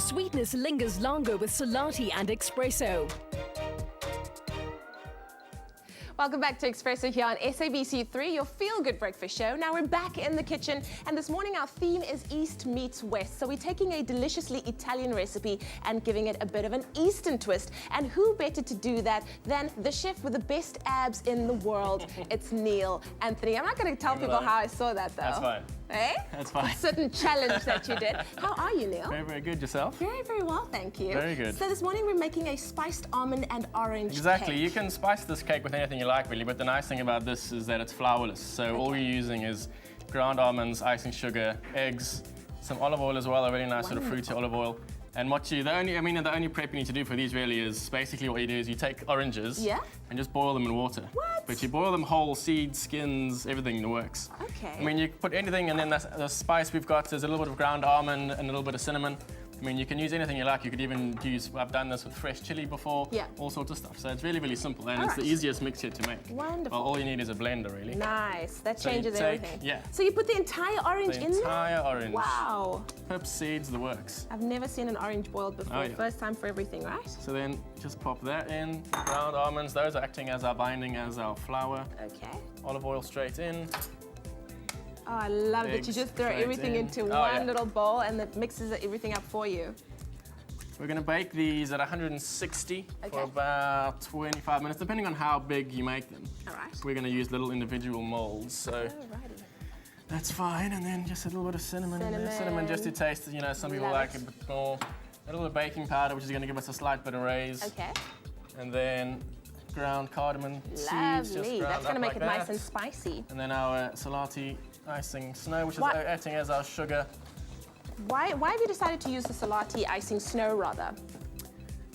The sweetness lingers longer with Selati and espresso. Welcome back to Espresso here on SABC3, your feel-good breakfast show. Now we're back in the kitchen, and this morning our theme is East meets West. So we're taking a deliciously Italian recipe and giving it a bit of an Eastern twist. And who better to do that than the chef with the best abs in the world? It's Neil Anthony. I'm not going to tell people how I saw that, though. That's fine. Eh? That's fine. A certain challenge that you did. How are you, Neil? Very, very good. Yourself? Very, very well, thank you. Very good. So this morning we're making a spiced almond and orange Exactly. cake. You can spice this cake with anything you like, really, but the nice thing about this is that it's flourless. So all we're using is ground almonds, icing sugar, eggs, some olive oil as well, a really nice sort of fruity olive oil. And the only prep you need to do for these really is basically what you do is you take oranges and just boil them in water. What? But you boil them whole, seeds, skins, everything works. Okay. I mean, you put anything, and then the spice we've got is a little bit of ground almond and a little bit of cinnamon. I mean, you can use anything you like. You could even use, I've done this with fresh chili before, all sorts of stuff. So it's really, really simple, and it's the easiest mixture to make. Wonderful. Well, all you need is a blender, really. Nice. That So changes everything. Yeah. So you put the entire orange in there? The entire orange. Wow. Pips, seeds, the works. I've never seen an orange boiled before. Oh, yeah. First time for everything, right? So then just pop that in. Ground almonds, those are acting as our binding, as our flour. Okay. Olive oil straight in. Oh, I love that you Eggs just throw straight everything in. into Oh, one yeah. little bowl and it mixes everything up for you. We're going to bake these at 160 for Okay. about 25 minutes, depending on how big you make them. All right. We're going to use little individual molds, so Alrighty. that's fine. And then just a little bit of cinnamon in there. Cinnamon just to taste, you know, some people Love like it. a bit more. A little bit of baking powder, which is going to give us a slight bit of raise. Okay. And then ground cardamom seeds, just Lovely. ground That's going to up make like it nice that. and spicy. And then our Selati icing snow, which is What? acting as our sugar. Why have you decided to use the Selati icing snow rather?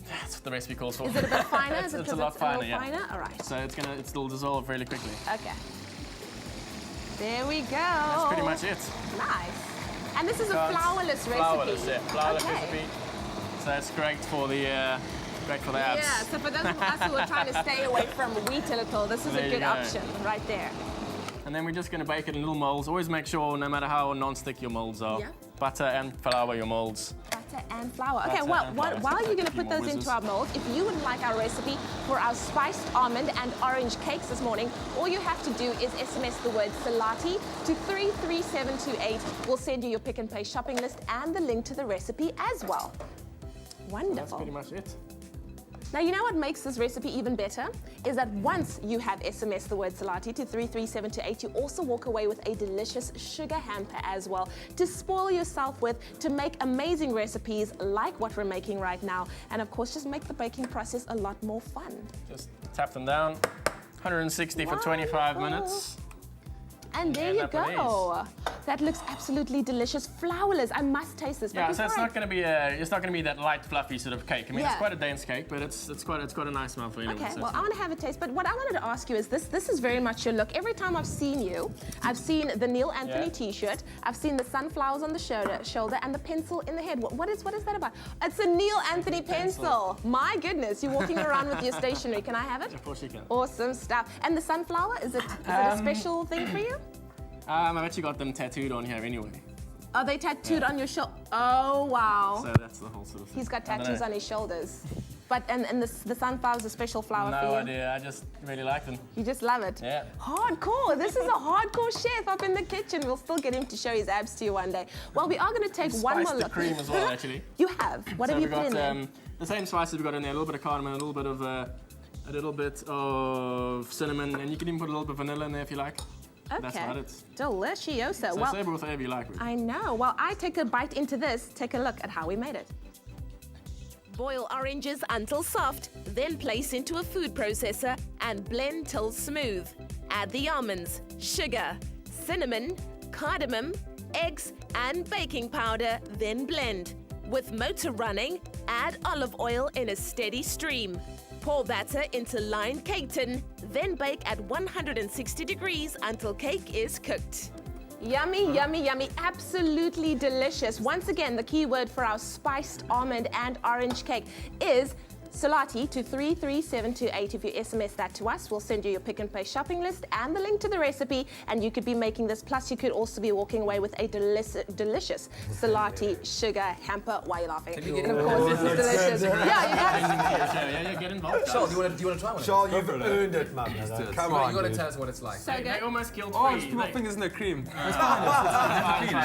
That's what the recipe calls for. Is it a bit finer? Is it it's a because lot it's finer, a little yeah. finer? All right. So it'll dissolve really quickly. Okay. There we go. That's pretty much it. Nice. And this is a Can't- flourless recipe. Flourless, yeah. Flourless Okay. recipe. So it's great for the abs. Yeah, so for those of us who are trying to stay away from wheat a little, this is There a you good go. option right there. And then we're just going to bake it in little molds. Always make sure, no matter how non-stick your molds are, Yeah. butter and flour your molds. Butter and flour. Okay, Butter well, and flour. while you're going to Few put more those into whizzes. our molds, if you would like our recipe for our spiced almond and orange cakes this morning, all you have to do is SMS the word Selati to 33728. We'll send you your pick and pay shopping list and the link to the recipe as well. That's Wonderful. pretty much it. Now, you know what makes this recipe even better? Is that once you have SMS the word Selati to 33728, you also walk away with a delicious sugar hamper as well to spoil yourself with, to make amazing recipes like what we're making right now. And of course, just make the baking process a lot more fun. Just tap them down. 160 for 25 Wonderful. minutes. And there end you up with go. That looks absolutely delicious. Flourless. I must taste this. But Yeah, so it's before not going to be that light, fluffy sort of cake. I mean, Yeah. it's quite a dense cake, but it's quite a nice mouthful anyway. Okay, so well, it's I want to have a taste, but what I wanted to ask you is this is very much your look. Every time I've seen you, I've seen the Neil Anthony Yeah. t-shirt, I've seen the sunflowers on the shoulder and the pencil in the head. What is that about? It's a Neil Anthony pencil. My goodness, you're walking around with your stationery. Can I have it? Of course you can. Awesome stuff. And the sunflower, is it a special thing for you? I've actually got them tattooed on here anyway. Are they tattooed on your shoulder? Oh, wow. So that's the whole sort of thing. He's got I don't tattoos know. on his shoulders. But, and the sunflower's a special flower for you? No idea, I just really like them. You just love it? Yeah. Hardcore. This is a hardcore chef up in the kitchen. We'll still get him to show his abs to you one day. Well, we are going to take one more Spiced the look. cream as well, actually. You have? What have you put in there? The same spices we've got in there, a little bit of cardamom, a little bit of cinnamon, and you can even put a little bit of vanilla in there if you like. That's about it. Delicioso. So Well, serve it with whatever you like. Really. I know. While I take a bite into this, take a look at how we made it. Boil oranges until soft, then place into a food processor and blend till smooth. Add the almonds, sugar, cinnamon, cardamom, eggs, and baking powder, then blend. With motor running, add olive oil in a steady stream. Pour batter into lined cake tin, then bake at 160 degrees until cake is cooked. Yummy, yummy, yummy. Absolutely delicious. Once again, the key word for our spiced almond and orange cake is Selati to 33728. If you SMS that to us, we'll send you your pick and pay shopping list and the link to the recipe, and you could be making this. Plus, you could also be walking away with a delicious Selati sugar hamper. Why are you laughing? And of course, this is delicious. Yeah, you guys. Yeah, get involved. Charles, do you want to try one? Charles, you've earned it, man. Come on, You got to tell us what it's like. So They good. almost killed Oh, three. just put my fingers in the cream.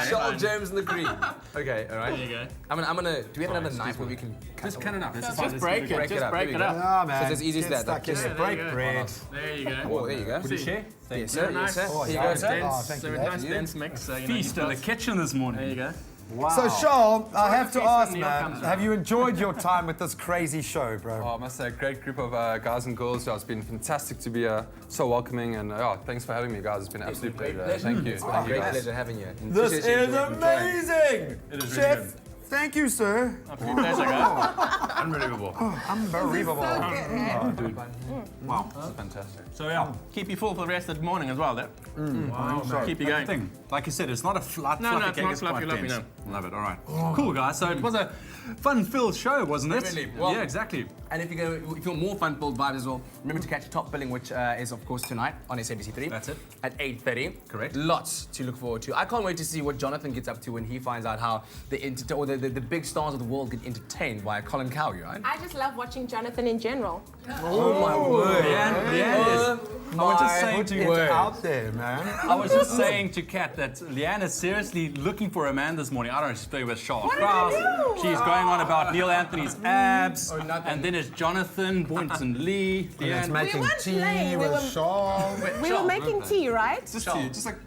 Charles James and the cream. Okay, all right. There you go. I'm gonna. Do we have another knife where we can? Just cut it up. Just break it. Just break it up. Ah, man. So it's as easy as Get that. stuck in Just it. There Break you go. bread. There you go. Oh, there you go. Would you share? Yes, sir. Nice. Yes, sir. Oh, Here you yeah. go, sir. Oh, thank So you. a nice dense mix. So, Feast in the kitchen this morning. There you go. So, Charles, I have to Feast ask, and Neil man, comes have you enjoyed your time with this crazy show, bro? Oh, I must say, a great group of guys and girls. It's been fantastic to be so welcoming, and thanks for having me, guys. It's been an absolute pleasure. Thank you. Thank you, Great guys. pleasure having you. This Appreciate you is enjoying- amazing! It is really Chef, good. thank you, sir. Absolute pleasure, guys. Unbelievable. Unbelievable. Oh, dude. Wow, this is fantastic. So yeah, keep you full for the rest of the morning as well, there. Keep you going. Thing. Like you said, it's not a fluffy No, cake. it's not fluffy, quite lovely, dense. Love it. All right. Cool, guys. So it was a fun-filled show, wasn't it? Really? Well- Yeah, exactly. And if you want more fun-filled vibes as well, remember to catch Top Billing, which is of course tonight on SABC3. That's it. At 8:30. Correct. Lots to look forward to. I can't wait to see what Jonathan gets up to when he finds out how the big stars of the world get entertained by Colin Cowley, right? I just love watching Jonathan in general. Oh my word! Leanne I was just saying Put to it out there, man. I was just saying to Kat that Leanne is seriously looking for a man this morning. I don't know, she's playing with Charlotte Krause. She's going on about Neil Anthony's abs. And then it's Jonathan, Boynton Lee, It's Leanne. making weren't tea playing, we with were- Charles. We were making tea, right? Just tea, just like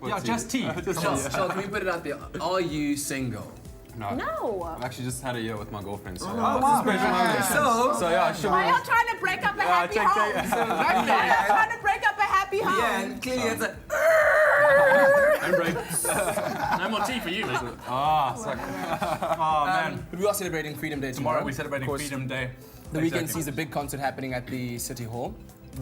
yeah, just tea. Charles, can we put it out there? Are you single? No. I've actually just had a year with my girlfriend. So, So yeah, sure. Why y'all trying to break up a happy home? Why y'all trying to break up a happy home? Yeah, and clearly it's a. No more tea for you, mate. oh man. But we are celebrating Freedom Day tomorrow. Tomorrow we're celebrating Of course, Freedom Day. The weekend Exactly. sees a big concert happening at the City Hall.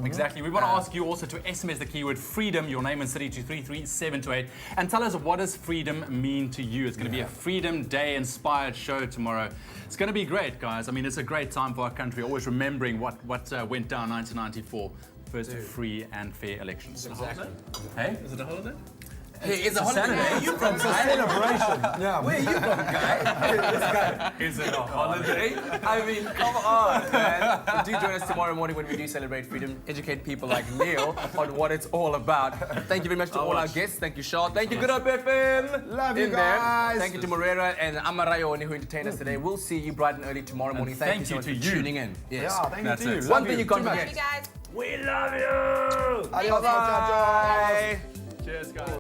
Exactly. We want to ask you also to SMS the keyword freedom, your name and city to 33728, and tell us what does freedom mean to you. It's going to be a Freedom Day inspired show tomorrow. It's going to be great, guys. I mean, it's a great time for our country, always remembering what went down 1994. First free and fair elections. Exactly. Hey? Is it a holiday? Hey, it's a holiday. Saturday. Where are you from, guy? Celebration. Yeah. Where are you from, guy? Is it a holiday? I mean, come on, man. But do join us tomorrow morning when we do celebrate freedom. Educate people like Neil on what it's all about. Thank you very much to all our guests. Thank you, Shaw. Thank you, Good Up FM. Love you In there. guys. Thank you to Morera and Amarayo who entertained us today. We'll see you bright and early tomorrow morning. Thank you so much to for you. tuning in. Yes. Yeah, thank That's you it. too. One Love thing you can't Love forget. you guys. We love you. Adios, muchachos. Bye. Cheers, guys.